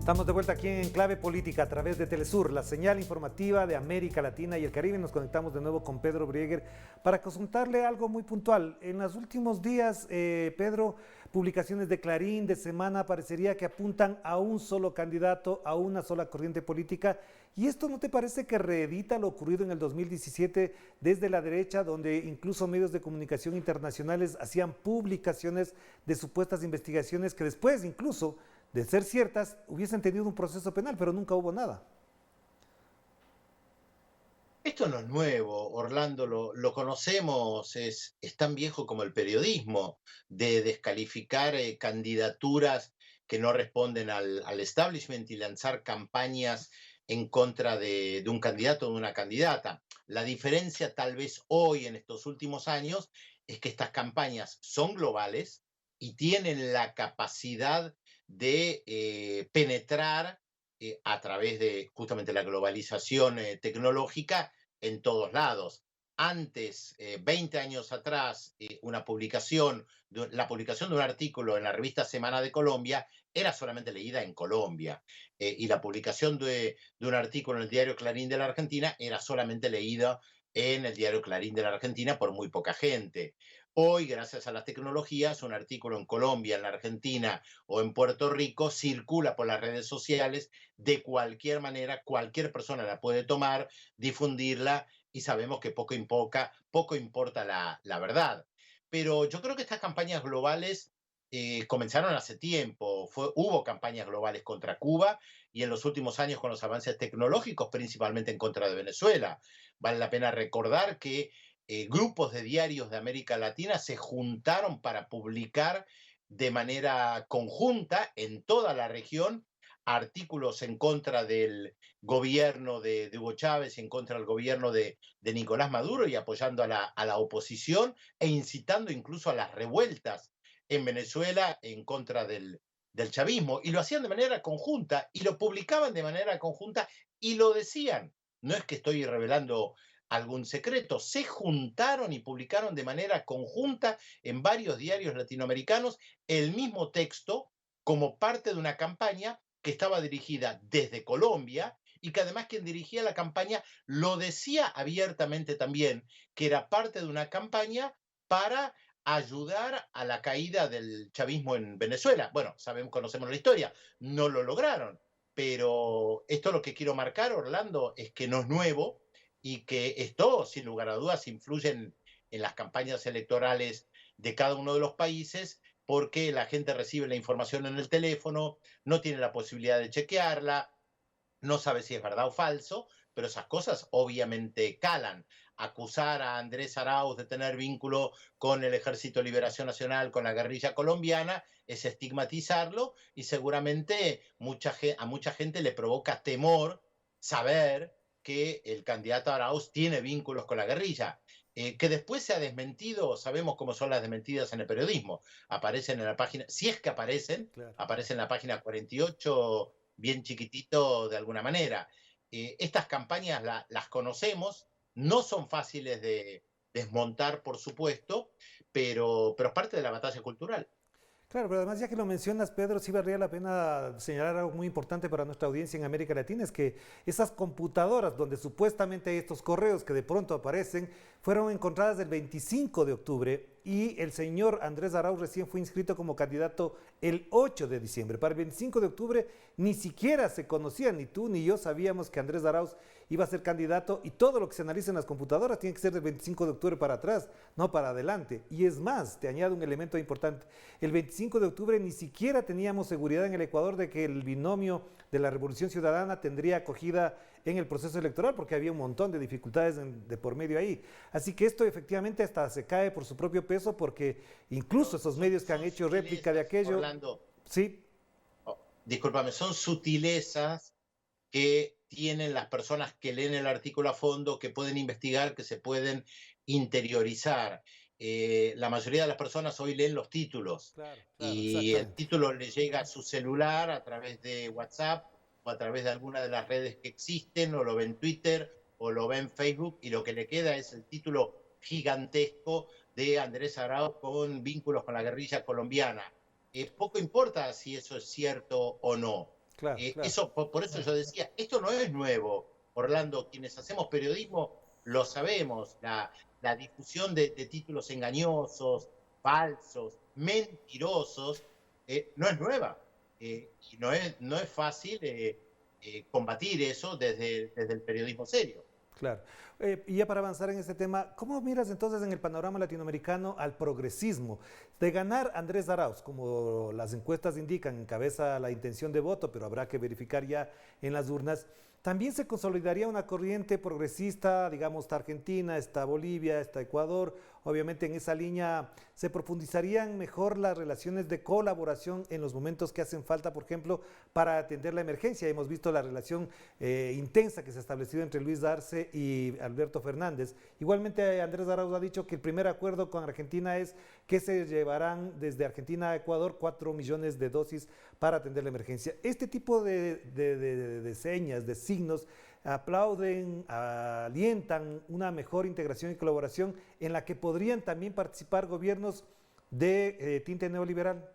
Estamos de vuelta aquí en Clave Política a través de Telesur, la señal informativa de América Latina y el Caribe. Nos conectamos de nuevo con Pedro Brieger para consultarle algo muy puntual. En los últimos días, Pedro, publicaciones de Clarín, de Semana, parecería que apuntan a un solo candidato, a una sola corriente política. ¿Y esto no te parece que reedita lo ocurrido en el 2017 desde la derecha, donde incluso medios de comunicación internacionales hacían publicaciones de supuestas investigaciones que después incluso de ser ciertas, hubiesen tenido un proceso penal, pero nunca hubo nada? Esto no es nuevo, Orlando, lo conocemos, es tan viejo como el periodismo, de descalificar candidaturas que no responden al establishment y lanzar campañas en contra de un candidato o de una candidata. La diferencia tal vez hoy, en estos últimos años, es que estas campañas son globales y tienen la capacidad de penetrar a través de justamente la globalización tecnológica en todos lados. Antes, 20 años atrás, la publicación de un artículo en la revista Semana de Colombia era solamente leída en Colombia, y la publicación de un artículo en el diario Clarín de la Argentina era solamente leída en el diario Clarín de la Argentina por muy poca gente. Hoy, gracias a las tecnologías, un artículo en Colombia, en la Argentina o en Puerto Rico circula por las redes sociales de cualquier manera, cualquier persona la puede tomar, difundirla y sabemos que poco importa la verdad. Pero yo creo que estas campañas globales comenzaron hace tiempo. Hubo campañas globales contra Cuba y en los últimos años con los avances tecnológicos, principalmente en contra de Venezuela. Vale la pena recordar que grupos de diarios de América Latina se juntaron para publicar de manera conjunta en toda la región artículos en contra del gobierno de Hugo Chávez, en contra del gobierno de Nicolás Maduro y apoyando a la oposición e incitando incluso a las revueltas en Venezuela en contra del chavismo. Y lo hacían de manera conjunta y lo publicaban de manera conjunta y lo decían. No es que estoy revelando algún secreto, se juntaron y publicaron de manera conjunta en varios diarios latinoamericanos el mismo texto como parte de una campaña que estaba dirigida desde Colombia y que además quien dirigía la campaña lo decía abiertamente también, que era parte de una campaña para ayudar a la caída del chavismo en Venezuela. Bueno, conocemos la historia, no lo lograron, pero esto lo que quiero marcar, Orlando, es que no es nuevo y que esto, sin lugar a dudas, influye en las campañas electorales de cada uno de los países porque la gente recibe la información en el teléfono, no tiene la posibilidad de chequearla, no sabe si es verdad o falso, pero esas cosas obviamente calan. Acusar a Andrés Arauz de tener vínculo con el Ejército de Liberación Nacional, con la guerrilla colombiana, es estigmatizarlo y seguramente a mucha gente le provoca temor saber que el candidato Arauz tiene vínculos con la guerrilla. Que después se ha desmentido, sabemos cómo son las desmentidas en el periodismo. Aparecen en la página, si es que aparecen, Claro. aparecen en la página 48 bien chiquitito de alguna manera. Estas campañas las conocemos, no son fáciles de desmontar, por supuesto, pero es parte de la batalla cultural. Claro, pero además ya que lo mencionas, Pedro, sí valdría la pena señalar algo muy importante para nuestra audiencia en América Latina, es que esas computadoras donde supuestamente hay estos correos que de pronto aparecen, fueron encontradas el 25 de octubre y el señor Andrés Arauz recién fue inscrito como candidato el 8 de diciembre. Para el 25 de octubre ni siquiera se conocía, ni tú ni yo sabíamos que Andrés Arauz iba a ser candidato y todo lo que se analiza en las computadoras tiene que ser del 25 de octubre para atrás, no para adelante. Y es más, te añado un elemento importante. El 25 de octubre ni siquiera teníamos seguridad en el Ecuador de que el binomio de la Revolución Ciudadana tendría acogida en el proceso electoral porque había un montón de dificultades de por medio ahí. Así que esto efectivamente hasta se cae por su propio peso porque incluso esos medios que han Son hecho réplica de sutilezas, aquello, Orlando. sí. Oh, discúlpame, son sutilezas que tienen las personas que leen el artículo a fondo, que pueden investigar, que se pueden interiorizar. La mayoría de las personas hoy leen los títulos Claro, claro, y el exactamente. título le llega a su celular a través de WhatsApp o a través de alguna de las redes que existen, o lo ve en Twitter o lo ve en Facebook y lo que le queda es el título gigantesco de Andrés Arauz con vínculos con la guerrilla colombiana. Poco importa si eso es cierto o no. Claro, claro. Eso, por eso yo decía, esto no es nuevo, Orlando, quienes hacemos periodismo lo sabemos, la difusión de títulos engañosos, falsos, mentirosos, no es nueva. Y no es fácil combatir eso desde el periodismo serio. Claro. Y ya para avanzar en este tema, ¿cómo miras entonces en el panorama latinoamericano al progresismo? De ganar Andrés Arauz, como las encuestas indican, encabeza la intención de voto, pero habrá que verificar ya en las urnas, también se consolidaría una corriente progresista, digamos, está Argentina, está Bolivia, está Ecuador. Obviamente en esa línea se profundizarían mejor las relaciones de colaboración en los momentos que hacen falta, por ejemplo, para atender la emergencia. Hemos visto la relación intensa que se ha establecido entre Luis Arce y Alberto Fernández. Igualmente Andrés Arauz ha dicho que el primer acuerdo con Argentina es que se llevarán desde Argentina a Ecuador 4 millones de dosis para atender la emergencia. Este tipo de señas, de signos, aplauden, alientan una mejor integración y colaboración en la que podrían también participar gobiernos de tinte neoliberal.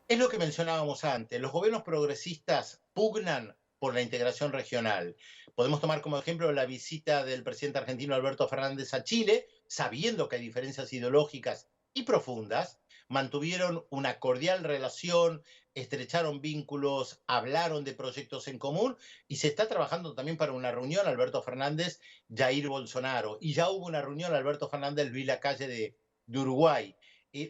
Es lo que mencionábamos antes, los gobiernos progresistas pugnan por la integración regional. Podemos tomar como ejemplo la visita del presidente argentino Alberto Fernández a Chile, sabiendo que hay diferencias ideológicas y profundas, mantuvieron una cordial relación, estrecharon vínculos, hablaron de proyectos en común y se está trabajando también para una reunión Alberto Fernández, Jair Bolsonaro. Y ya hubo una reunión Alberto Fernández, Luis Lacalle de Uruguay.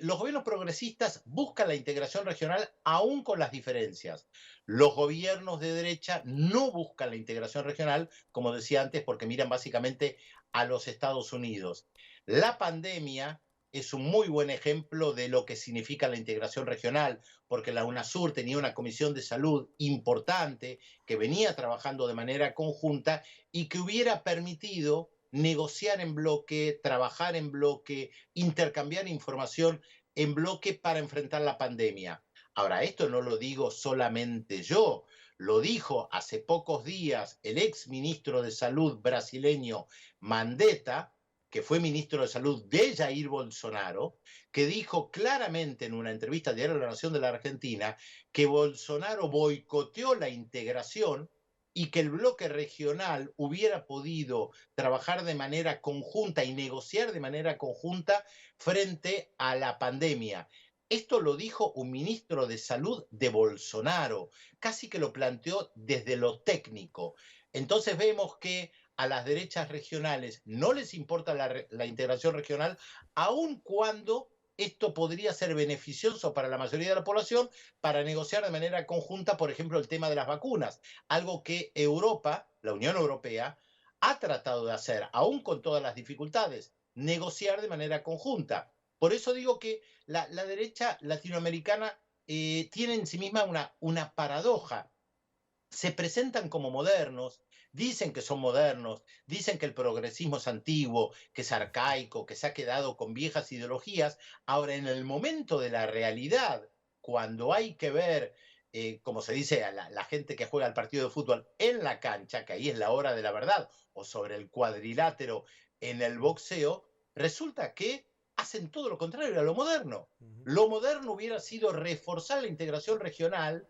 Los gobiernos progresistas buscan la integración regional aún con las diferencias. Los gobiernos de derecha no buscan la integración regional, como decía antes, porque miran básicamente a los Estados Unidos. La pandemia es un muy buen ejemplo de lo que significa la integración regional, porque la UNASUR tenía una comisión de salud importante que venía trabajando de manera conjunta y que hubiera permitido negociar en bloque, trabajar en bloque, intercambiar información en bloque para enfrentar la pandemia. Ahora, esto no lo digo solamente yo, lo dijo hace pocos días el ex ministro de Salud brasileño Mandetta, que fue ministro de Salud de Jair Bolsonaro, que dijo claramente en una entrevista al Diario de la Nación de la Argentina que Bolsonaro boicoteó la integración y que el bloque regional hubiera podido trabajar de manera conjunta y negociar de manera conjunta frente a la pandemia. Esto lo dijo un ministro de Salud de Bolsonaro, casi que lo planteó desde lo técnico. Entonces vemos que a las derechas regionales no les importa la integración regional, aun cuando esto podría ser beneficioso para la mayoría de la población para negociar de manera conjunta, por ejemplo, el tema de las vacunas, algo que Europa, la Unión Europea, ha tratado de hacer, aún con todas las dificultades, negociar de manera conjunta. Por eso digo que la derecha latinoamericana tiene en sí misma una paradoja. Se presentan como modernos, dicen que son modernos, dicen que el progresismo es antiguo, que es arcaico, que se ha quedado con viejas ideologías. Ahora, en el momento de la realidad, cuando hay que ver, como se dice a la gente que juega el partido de fútbol en la cancha, que ahí es la hora de la verdad, o sobre el cuadrilátero en el boxeo, resulta que hacen todo lo contrario a lo moderno. Uh -huh. Lo moderno hubiera sido reforzar la integración regional,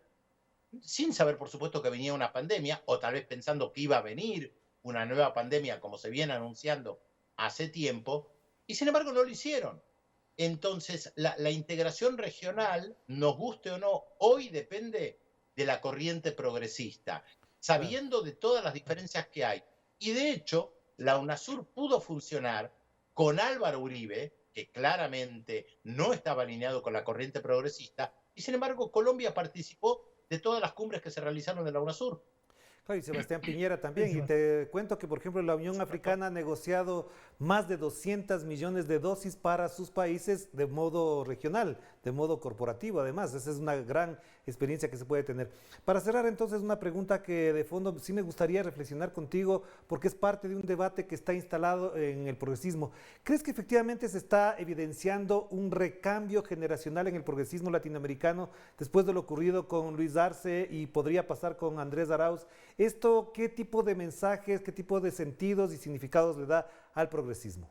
sin saber, por supuesto, que venía una pandemia, o tal vez pensando que iba a venir una nueva pandemia, como se viene anunciando hace tiempo, y sin embargo no lo hicieron. Entonces, la integración regional, nos guste o no, hoy depende de la corriente progresista, Claro. sabiendo de todas las diferencias que hay. Y de hecho, la UNASUR pudo funcionar con Álvaro Uribe, que claramente no estaba alineado con la corriente progresista, y sin embargo Colombia participó de todas las cumbres que se realizaron en la UNASUR. Claro, y Sebastián Piñera también. Y te cuento que, por ejemplo, la Unión Africana ha negociado más de 200 millones de dosis para sus países de modo regional, de modo corporativo, además. Esa es una gran experiencia que se puede tener. Para cerrar, entonces, una pregunta que de fondo sí me gustaría reflexionar contigo, porque es parte de un debate que está instalado en el progresismo. ¿Crees que efectivamente se está evidenciando un recambio generacional en el progresismo latinoamericano después de lo ocurrido con Luis Arce y podría pasar con Andrés Arauz? ¿Esto qué tipo de mensajes, qué tipo de sentidos y significados le da al progresismo?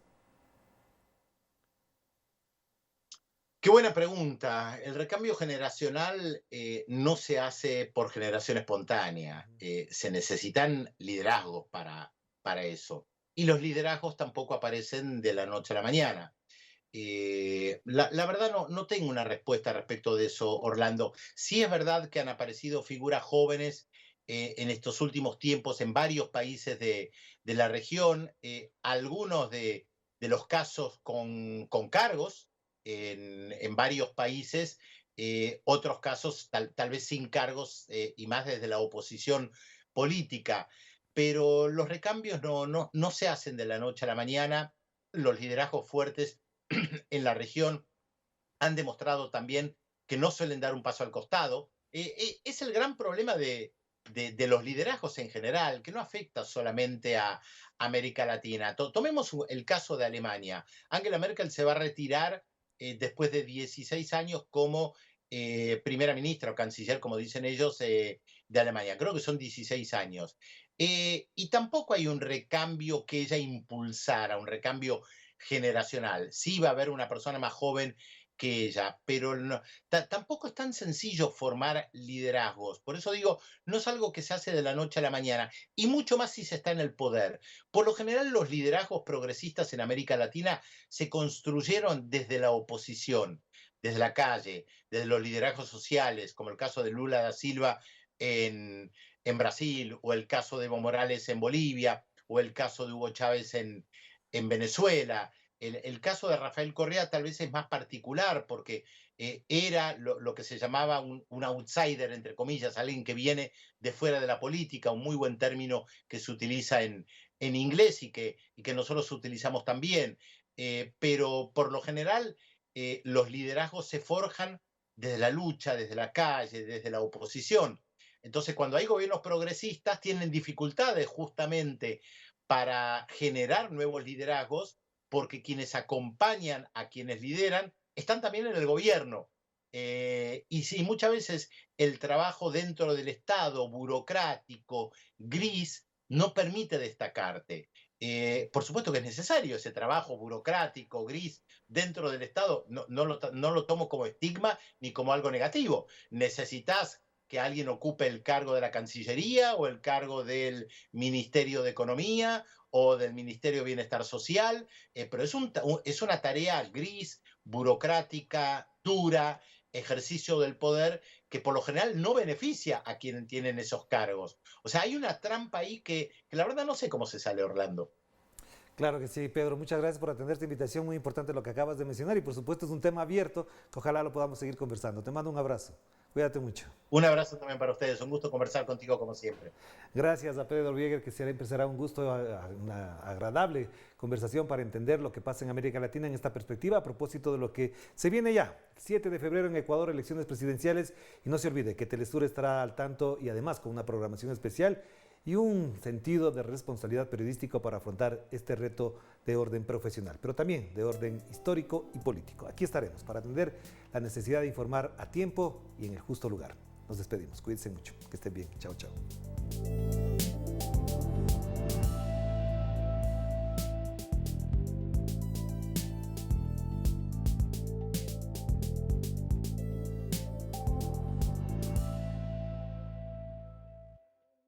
Qué buena pregunta. El recambio generacional no se hace por generación espontánea. Se necesitan liderazgos para eso. Y los liderazgos tampoco aparecen de la noche a la mañana. La verdad no tengo una respuesta respecto de eso, Orlando. Sí es verdad que han aparecido figuras jóvenes en estos últimos tiempos en varios países de la región, algunos de los casos con cargos en varios países, otros casos tal vez sin cargos y más desde la oposición política. Pero los recambios no se hacen de la noche a la mañana. Los liderazgos fuertes en la región han demostrado también que no suelen dar un paso al costado. Es el gran problema de los liderazgos en general, que no afecta solamente a América Latina. Tomemos el caso de Alemania. Angela Merkel se va a retirar después de 16 años como primera ministra o canciller, como dicen ellos, de Alemania. Creo que son 16 años. Y tampoco hay un recambio que ella impulsara, un recambio generacional. Sí va a haber una persona más joven que ella, pero tampoco es tan sencillo formar liderazgos. Por eso digo, no es algo que se hace de la noche a la mañana, y mucho más si se está en el poder. Por lo general, los liderazgos progresistas en América Latina se construyeron desde la oposición, desde la calle, desde los liderazgos sociales, como el caso de Lula da Silva en Brasil, o el caso de Evo Morales en Bolivia, o el caso de Hugo Chávez en Venezuela. El caso de Rafael Correa tal vez es más particular porque era lo que se llamaba un outsider, entre comillas, alguien que viene de fuera de la política, un muy buen término que se utiliza en inglés y que nosotros utilizamos también. Pero por lo general los liderazgos se forjan desde la lucha, desde la calle, desde la oposición. Entonces, cuando hay gobiernos progresistas, tienen dificultades justamente para generar nuevos liderazgos, porque quienes acompañan a quienes lideran están también en el gobierno. Y sí, muchas veces el trabajo dentro del Estado, burocrático, gris, no permite destacarte. Por supuesto que es necesario ese trabajo burocrático, gris, dentro del Estado. No lo tomo como estigma ni como algo negativo. Necesitas que alguien ocupe el cargo de la Cancillería o el cargo del Ministerio de Economía o del Ministerio de Bienestar Social, pero es una tarea gris, burocrática, dura, ejercicio del poder que por lo general no beneficia a quienes tienen esos cargos. O sea, hay una trampa ahí que la verdad no sé cómo se sale, Orlando. Claro que sí, Pedro. Muchas gracias por atender esta invitación. Muy importante lo que acabas de mencionar y por supuesto es un tema abierto que ojalá lo podamos seguir conversando. Te mando un abrazo. Cuídate mucho. Un abrazo también para ustedes. Un gusto conversar contigo como siempre. Gracias a Pedro Vieger, que siempre será un gusto, una agradable conversación para entender lo que pasa en América Latina en esta perspectiva a propósito de lo que se viene ya. 7 de febrero en Ecuador, elecciones presidenciales. Y no se olvide que Telesur estará al tanto y además con una programación especial y un sentido de responsabilidad periodística para afrontar este reto de orden profesional, pero también de orden histórico y político. Aquí estaremos para atender la necesidad de informar a tiempo y en el justo lugar. Nos despedimos. Cuídense mucho. Que estén bien. Chao, chao.